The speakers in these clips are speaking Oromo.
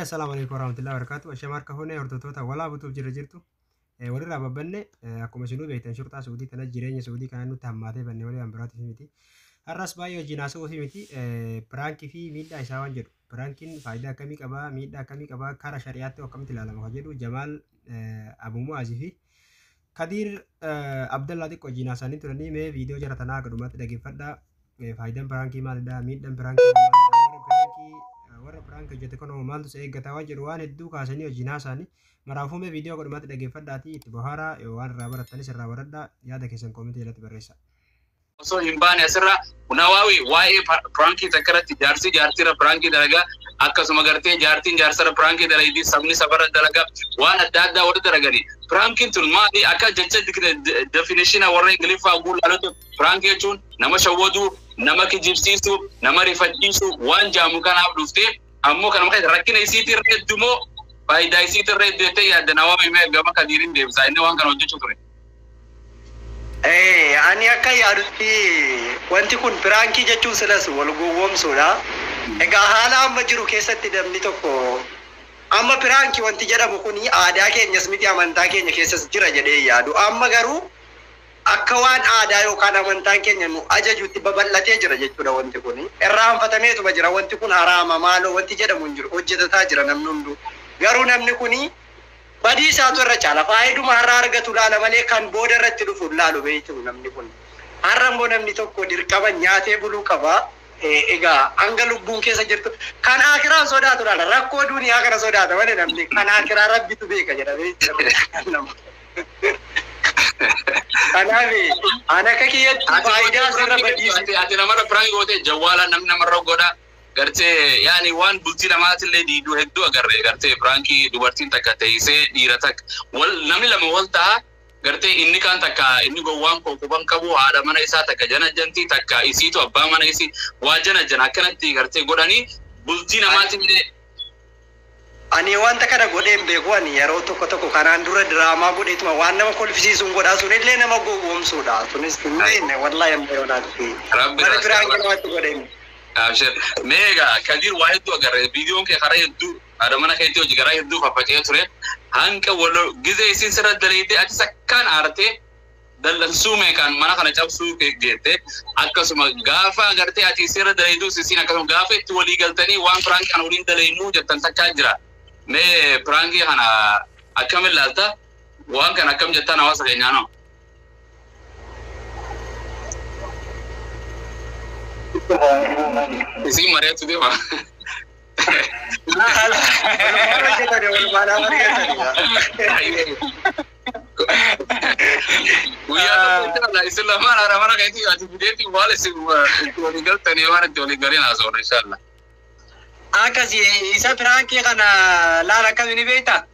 السلام عليكم ورحمة الله وبركاته. الشمار كهوني هردوتوتا ولا بتوب جرجرتو. ورا ببني أكو مسؤول بيتن شرطة سعودي تنجرين سعودي كانوا تهماتي بني ولا أمبرات في ميتي. الرأس بايو جناسو في ميتي برانكي في ميدا إساوان جر. برانكين فايدة كمي كبا ميدا كمي كبا كارا شريعة وكم تلالم هجرو جمال أبو موازيفي. كدير عبد الله ديكو جناساني ترني مي فيديو جرتنا كدومات دقي فدا فايدة برانكي مالدا ميدا برانكي warra prank jette kono maaltu se eeggataa waan jedhu waan hedduu kaasanii hojii isaanii maraafume viidiyoo godhumatti dhaggeeffadhaati itti bohaara waan irraa barattanis irraa baradhaa yaada keessan koomentii jalatti barreessaa. So himbaan asirra Nawawi waa'ee prank takkaratti jaartira prank dalaga akkasuma gartee jaartiin jaarsara prank dalagdi sabni sabara dalaga waan adda addaa wada dalagani prank tun maali akka jecha definition warra ingiliffaa guulaalatu prank jechuun nama shawwadu nama kijibsiisu nama rifachiisu waan jaamu kanaaf dhuftee ammoo kanuma kan rakkina isiitii reddumoo faayidaa isiitii reddete yaadda Nawawi mee gama kadiirin deebisa inni waan kana hojjechuu ture. Ani akka yaadutti wanti kun pirankii jechuun silas wal gowwoomsuudha. Egaa haala amma jiru keessatti namni tokko amma pirankii wanti jedhamu kuni aadaa keenyas miti amantaa keenya keessas jira jedhee yaadu. Amma garuu akka waan aadaa yookaan amantaan keenya nu ajajuutti babal'atee jira jechuudha wanti kuni. Irraanfatameetuma jira wanti kun haraama maaloo wanti jedhamu hin jiru hojjetataa jira namni hundu. Garuu namni kuni badii isaatu irra caala faayiduma har'a argatu laala malee kan booda irratti dhufu laalu beektu namni kun har'a immoo namni tokko dirqama nyaatee buluu qaba. Egaa hanga lubbuun keessa jirtu kan akiraa sodaatu laala rakkoo duuniyaa kana sodaata malee namni kan akiraa rabbitu beeka jedhamee kanaaf ana akka kiyyatti faayidaa sirra badii ati namarra prank goote jawwaala namni namarra godha gartee yaani waan bultii namaatillee diiduu hedduu agarree gartee pranki dubartiin takka teessee dhiira takka wal namni lama wal ta'a gartee inni kaan takka inni gowwaan quban qabu haadha mana isaa takka jana jantii takka isiitu abbaa mana isii waa jana akkanatti gartee godhanii bultii namaatillee ani wanta kana godheen beeku ani yeroo tokko kanaan dura diraamaa godheetuma waan nama kolfisiisuun godhaa sun illee nama gowwoomsuudha sunis hin wallahi amma yoonaatti rabbi pranki namatti godheen. Abshir mega kadir wahed tu agar video ke khara yeddu ada mana kaiti hoji gara yeddu papake ture hanka wolo gize isin sira dalite ati sakkan arte dalan sume kan mana kana cabsu ke gete akkasuma gafa agarte ati sira dalitu sisin akkasuma gafa itti wali galtani wan prank kan ulin dalinu jettan takka jira me prank hana akkamil lalta wan kan akkam jettan awasa kenyano isi Maria tu dia mah. Istilah mana kayak itu ati video itu wala sih itu legal tani mana itu legal ni asal insyaallah. Akasi isa pranki kana lara kami ni beta.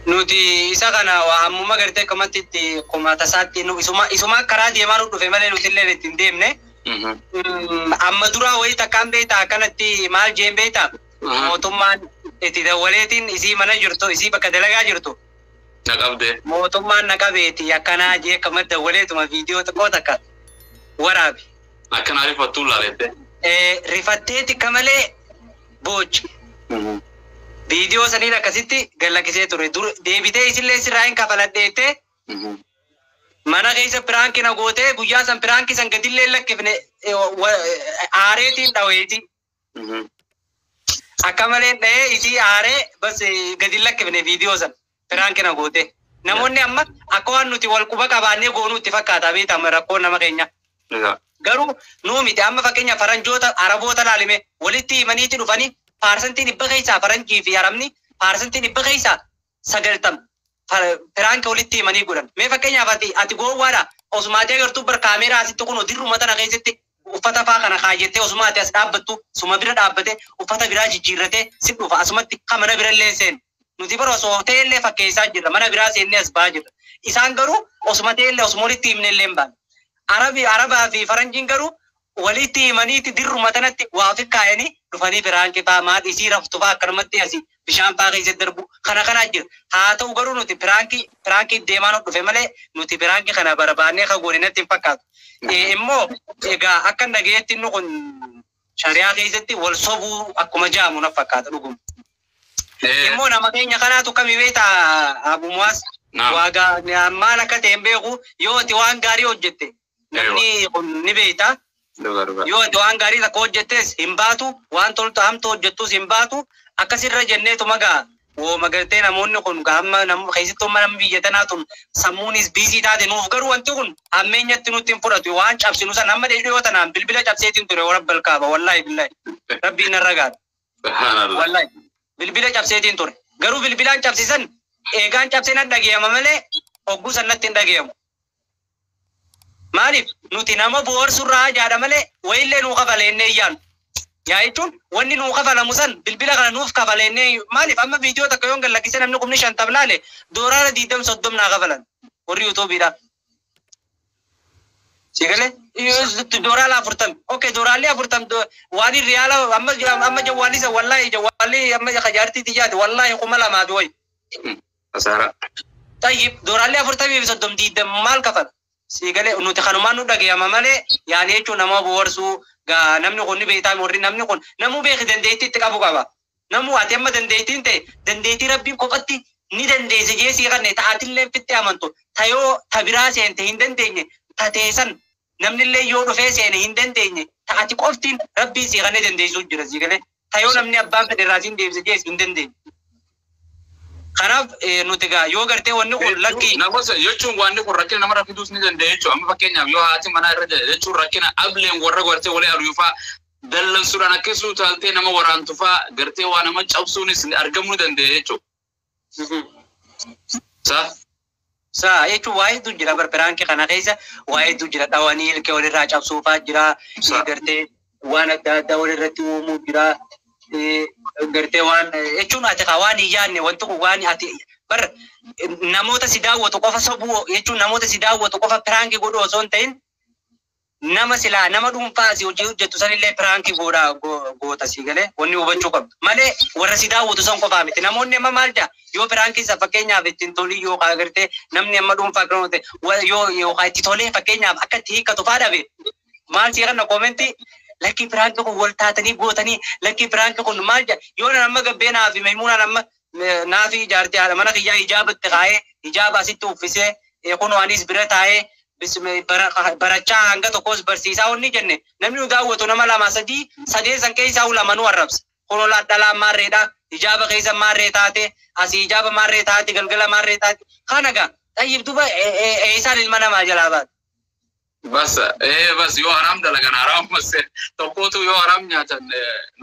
Nuti isa kana wa amma magarte kamatti komata saatti nu isuma karaa deemaa dhufe malee nuti illee ittiin deemne. Amma dura wayi takkaan beektaa kanatti maal jeen beektaa mootummaan itti dawwaleetiin isii mana jirtu isii bakka dalagaa jirtu. Naqabde. Mootummaan naqabeeti akkanaa jee kamatti dawwaleetuma viidiyoo xiqqoo takka waraabi. Akkanaa rifattuu laalette. Rifatteeti kamalee boochi. Viidiyoo saniin akkasitti gallakkisee ture deebitee isillee sirraa hin kafaladheette. Mana keessa pranki na goote guyyaa san pranki san gadillee lakkifne aareetiin dhaweeti. Akka malee dhahee isii aaree bas gadi lakkifne viidiyoo san pranki na goote. Namoonni amma akka waan nuti wal quba qabaannee goonuu itti fakkaata beekama rakkoon nama keenya. Garuu nuu miti amma fakkeenya faranjoota araboota laalime walitti himaniitti dhufanii paarsantiin dhibba keessaa faranjii fi arabni paarsantiin dhibba keessaa 90 prank walitti himanii godhan. Mee fakkeenyaaf ati gowwaadha osumaatee gartuu bar kaameeraa asitti kun dirruma tana keessatti uffata faa kana kaayyettee osumaatee as dhaabbattu suma bira dhaabbate uffata biraa jijjiirratee si dhufa asumatti kamana bira illee seen nuti bara osoo hoteellee fakkeessaa jirra mana biraa seennee as baa jirra. Isaan garuu osumatee illee osuma walitti himne illee hin baane. Arabaa fi faranjiin garuu walitti himaniitti dirruma tanatti waa fi kaayanii dhufanii pranki faa maal isii raftu faa akkanumatti asii bishaan faa keessatti darbu kana jira. Haa ta'u garuu nuti pranki deemaa dhufe malee nuti pranki kana barbaannee kan goone natti hin fakkaatu. Immoo egaa akka dhageetti nu kun shari'aa keessatti wal sobuu akkuma jaamu na fakkaata dhugum. Immoo nama keenya kanaatu kami beekta Abu Muwaas waagaa maal akka ta'e hin beeku yoo ati waan gaarii hojjette namni kun ni beekta. Yoo ati waan gaarii takka hojjettes hin baatu waan toltu hamtu hojjettus hin baatu akkasirra jenneetu magaa woo magartee namoonni kun gaamma keessattuu mana biyya tanaatun sammuunis biisii taate nuuf garuu wanti kun ammeenyatti nutti hin fudhatu waan cabsinu san amma dhiyoo tanaan bilbila cabseetiin ture warabbal kaaba wallaahi billahi rabbiin narra gaadha. Wallaahi bilbila cabseetiin ture garuu bilbilaan cabsisan eegaan cabseen hin dhageeyama malee hogguu sannatti hin dhageeyamu. Maaliif nuti nama boorsurraa jaadha malee wayillee nuu kafaleennee iyyaanu. Yaa jechuun wanni nuu kafalamu san bilbila kana nuuf kafaleennee maaliif amma viidiyoo takka yoon gallakkise namni kumni 50 laale doolara 20-30 naa kafalan warri yuutuubiidha. Sigale doorala 40 okay dooraalli 40 waan riyaala amma jawwaalli sa wallahi jawwaalli amma khajaarti tijaati wallahi kuma lama doy. Asara. Tayyib dooraalli 40 diidam maal kafala. Sigale nuti kanumaan nu dhageeyama malee yaani jechuun nama boorsu ga namni kun ni beektaa warri namni kun namu beeki dandeettii itti qabu qaba. Namu ati amma dandeettiin ta'e dandeettii rabbiin qofatti ni dandeesse jeesii kanne ta'atillee fitti amantu tayoo tabiraa seente hin dandeenye tateessan namnillee yoo dhufee seene hin dandeenye ta'ati qoftiin rabbii sii kanne dandeessuu jira sigale tayoo namni abbaan federaatiin deebise jeesii hin dandeenye. Kanaaf nuti gaa yoo gartee wanni kun lakki namoota jechuun wanni kun rakkina nama rakkisuus ni danda'a jechuudha. Amma fakkeenyaaf yoo haati manaa irra jira jechuun rakkina ableen warra gartee walii aruyufaa dallansuudhaan akkasuu taaltee nama waraantufaa gartee waa nama cabsuunis argamuu ni danda'a jechuudha. Saa jechuun waa hedduu jira barbaraankii kana keessa waa hedduu jira dhawanii ilkee walirraa cabsuufaa jira gartee waan adda addaa walirratti uumuu jira. Gartee waan jechuun ati waan iyyaanne wanti kun waan ati bar namoota si daawwatu qofa sobuu jechuun namoota si daawwatu qofa piraanki godhu osoo hin ta'in nama silaa nama dhuunfaa si hojii hojjettu sanillee piraanki goota si galee wanni hubachuu qabdu malee warra si daawwatu san qofaa miti namoonni amma maal jaa yoo piraanki isa fakkeenyaaf ittiin tolii yoo gartee namni amma dhuunfaa yoo itti tolee fakkeenyaaf akka itti hiikkatu faa dhabe maal si kanna koomenti Laki prank kun wal taatanii gootanii laki prank kun maal jaa yoo nama gabbeenaa fi Maymuunaan amma naafi jaartii haadha mana kiyyaa hijaabatti kaa'ee hijaaba asitti uffisee kun waanis bira taa'ee barachaa hanga tokkos barsiisaa onni jenne namni nu daawwatu nama 2-3 san keessaa lamanuu arrabsa kun dhalaa maarreedha hijaaba keessa maarree taate asii hijaaba maarree taate galgala maarree taate kanaga tayyib duba isaan ilma namaa jalaa baate. بس بس يو حرام دلغان حرام بس توكوتو يو حرام نياتن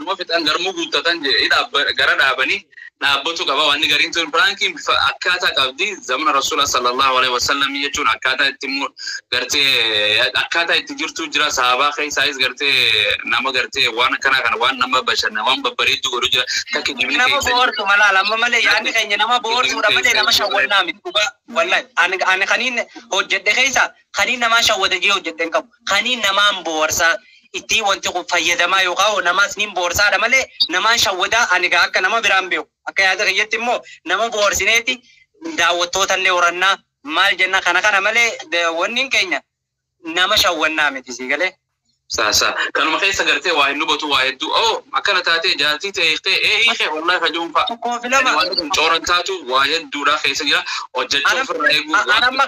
نما فتان غرمو غوتتان جي ادا غردا بني نابتو كبا واني غرين تون برانكي اكاتا قبدي زمن رسول صلى الله عليه وسلم يجون اكاتا تيمور غرتي اكاتا تجرتو جرا صحابه خي سايز غرتي نما غرتي وانا كان وان نما بشر نما ببريد غورو جرا تاكي جيمني نما بورتو ملا لما مله يعني كاين نما بورتو رمله نما شولنا مي والله انا خنين هوجد خيسا خنين نما شود جي هوجدن كم خنين نما بورسا itti wanti kun fayyadamaa yookaan namas nin boorsaadha malee namaan shawwada ani gaa akka nama biraan beeku akka yaada kiyyatti immoo nama boorsineeti daawwattoota illee horannaa maal jenna kana malee wanni keenya nama shawwannaa miti si galee. Sasa kanuma keessa gartee waa hin hubatu waa hedduu akkana taatee jaartii ta'e hiike wallahi fajuunfa waan cooran taatu waa hedduudha keessa jira hojjechuu ofirraa eeguu. Anamma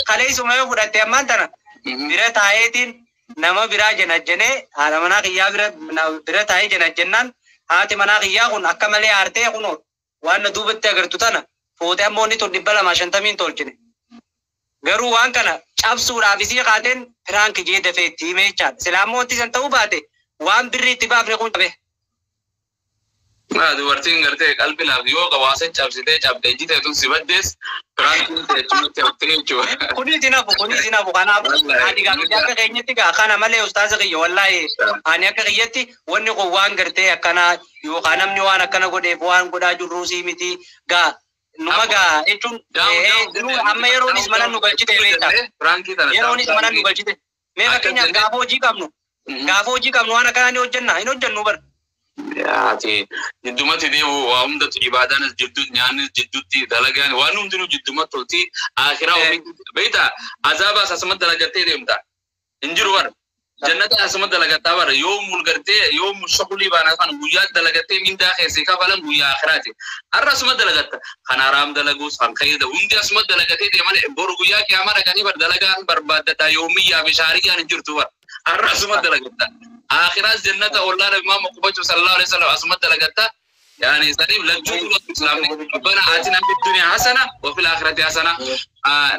kaleessuma yoo fudhatte ammaan tana bira taa'eetiin nama biraa jenajjene haala manaa kiyyaa bira taa'ee jenajjennaan haati manaa kiyyaa kun akka malee aartee kun waan na duubatti agartu tana fuutee ammoo inni 250 tolchine garuu waan kana cabsuudhaaf isii qaateen piraank jee dafee itti himee jechaadha silaa ammoo wanti san ta'uu baate waan birrii itti baafne kun cabe. Dubartiin gartee qalbii laafti yoo qabaasee cabsitee cabdee jitee tun si baddees piraankiin jechuun ta'utti jechuudha. Kunis inafu kanaaf ani gaafii akka keenyatti kana malee ustaaza kiyya wallahi ani akka kiyyatti wanni kun waan gartee akkana yookaan namni waan akkana godheef waan godhaa jirruusii miti gaa numa gaa jechuun amma yeroonis mana nu galchite beekta yeroonis mana nu galchite mee fakkeenyaaf gaafa hojii qabnu waan akkanaa ni hojjenna hin hojjennu bara. Ati jiddumatti deemu waa hundatu ibaadaanis jidduutti nyaannis jidduutti dalagaan waan hundinuu jiddumatti tolti akhiraa ofii beektaa azaabaas asumatti dalagattee deemta hin jiru bara jannata asuma dalagataa bara yoo mulgartee yoo mushaquli baana kan guyyaa dalagatee mindaa keessee kafalan guyyaa akhiraati har'a asuma dalagatta kan haram dalagus kan kayyada hundi asuma dalagatee deemale boru guyyaa kiyama dhaqanii bar dalagaan barbaadata yoomiyyaa fi shaariyaan hin jirtu bara har'a asuma dalagatta akhiras jannata ollaadha imam qubachu sallallahu alaihi wasallam asuma dalagatta يعني سليم لجوء الإسلام ربنا آتنا في الدنيا حسنة وفي الآخرة حسنة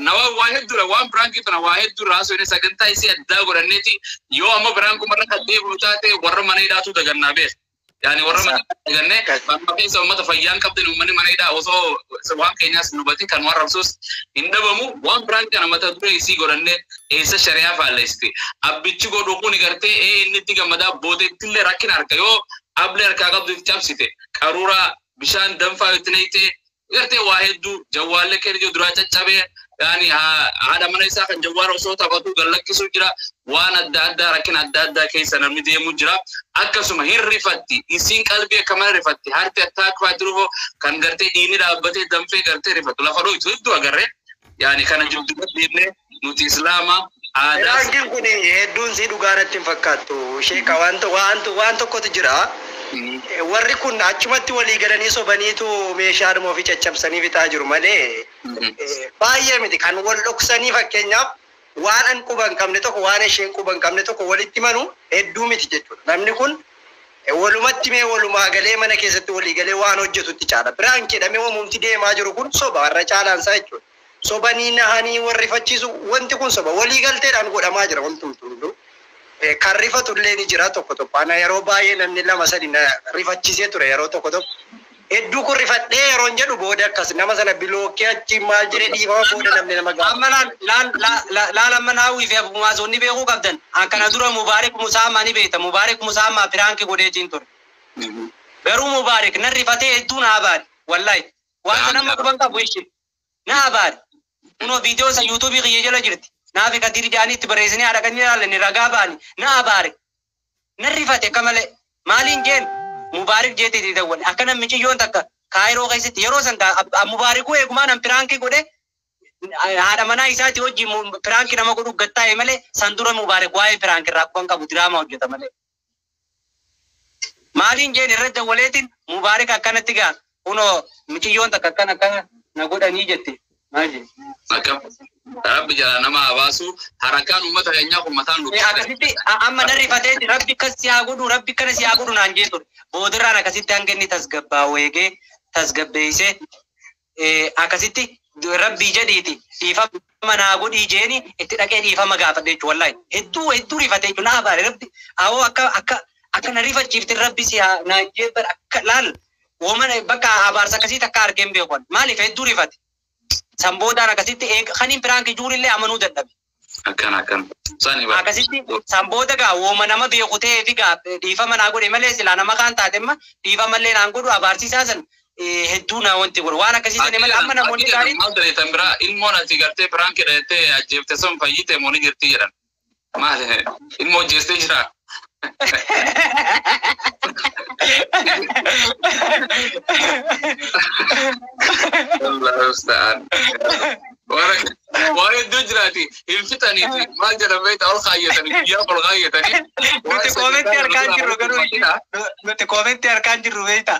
نوا واحد دور وان برانكي تنا واحد دور راسو إني سكنتا يسي أداغور النتي يو أما برانكو مرة كديب لوتاتي ورا منيدا تو دغنا بيه يعني ورا منيدا دغنا ما في سو مت فيان كابتن منيدا وسو سوان كينيا سنوبتي كان ورا رسوس إندبمو وان برانكي أنا مت دور يسي غورنه ऐसा शरिया फालेस्ती अब बिच्चू को डोकू नहीं करते ए इन्नति का मदा बोधे तिल्ले रखी ना रखा यो अब ले रखा कब दिख चाप सीते करूरा बिशान दमफा इतने ही थे करते वाहिद दू जवाले के जो दुराचा चाबे यानी आधा मन ऐसा kan jawwar osoo taphatu gallakkisu jira waan adda addaa rakkina adda addaa keessa namni deemu jira akkasuma hin rifatti isin qalbii akkama rifatti harti attaak faatiruho kan gartee diini dhaabbatee danfee gartee rifatu lafa dho'itu iddoo agarree yaani kana jibduutti dhiibne nuti islaama aadaa Rankin kun hedduun si dhugaanatti hin fakkaattu sheeka waan tokkotu jira warri kun achumatti walii galanii sobaniitu meeshaadhuma ofii caccabsanii bitaa jiru malee baay'ee miti kan wal dhoksanii fakkeenyaaf waan an quban qabne tokko waan isheen quban qabne tokko walitti manu hedduu miti jechuudha namni kun walumatti mee walumaa galee mana keessatti walii galee waan hojjetutti caala biraan jedhamee uumamti deemaa jiru kun soba warra caalaansaa jechuudha sobanii nahanii warri fachiisu wanti kun soba walii galteedhaan godhamaa jira wanti hundu kan rifatullee ni jira tokko tokko ana yeroo baay'ee namni lama sadi na rifachiisee ture yeroo tokko tokko hedduu kun rifadhee yeroo jedhu booda akkas nama sana bilookee achi maal jedhee dhiifama booda namni nama gaafa. Amma laala manaawi fi maazonni beekuu qabdan akkana dura Mubaarik Musaama ni beekta Mubaarik Musaama firaanki godheetiin ture. Garuu Mubaarik nan rifatee hedduu na abaari wallahi waan nama quban qabu ishee na abaari. Kunoo viidiyoo isa yuutuubii kiyya jala jirti. Naafi kadiri jaaniitti barreessanii haadha kan ilaalle ragaa baani na abaari. Nan rifate kamalee maaliin jeen Mubaarik jeetii dawwal akkana miciyyoon takka kaayiroo keessatti yeroo san Mubaarikuu eegumaan an piraankii godhe haadha manaa isaati hojii piraankii nama godhu gattaa'e malee san dura Mubaarik waa'ee piraankii irraa akkuma qabu diraamaa hojjeta malee. Maaliin jeen irra dawwaleetiin Mubaarik akkanatti gaa kunoo miciyyoon takka akkana na godhanii jette maal jee. Rabbi jala nama abaasu harakaan uummata keenyaa kun mataan lukkee. Akkasitti amma nan rifatee rabbi akkas si haa godhu rabbi akkana si haa godhu naan jee ture. Boodarraan akkasitti hanga inni tasgabbaa'u eegee tasgabbeessee akkasitti rabbii jedhiiti dhiifama naa godhii jeeni itti dhaqee dhiifama gaafadhe jechuudha wallahi. Hedduu rifatee jechuudha naa baare rabbi awoo akka na rifachiifte rabbi si haa naa jee akka laal woomana bakka abaarsa akkasii takka argeen beekon maaliif hedduu rifate. Samboodaan akkasitti kaniin piraanki juurillee amanuu dadhabe. Akkan. Akkasitti sambooda gaa wooma nama beeku ta'ee fi gaa dhiifama naa godhe malee silaa nama kaan taate imma dhiifamallee naan godhu abaarsiisaa san hedduu naa wanti godhu waan akkasii sanii malee amma namoonni gaariin. Maal ta'e biraa ilmoon ati gartee piraanki dhahettee ajjeefte sun fayyite mooni jirti jedhan. Maal ilmoo hojjeestee jira. Allah Ustaz. Waan hedduu jiraati hin fixaniiti maal jedhamee ta'uu kaayyatanii guyyaa ol kaayyatanii. Nuti koomentii harkaan jirru garuu nuti koomentii harkaan jirru beektaa.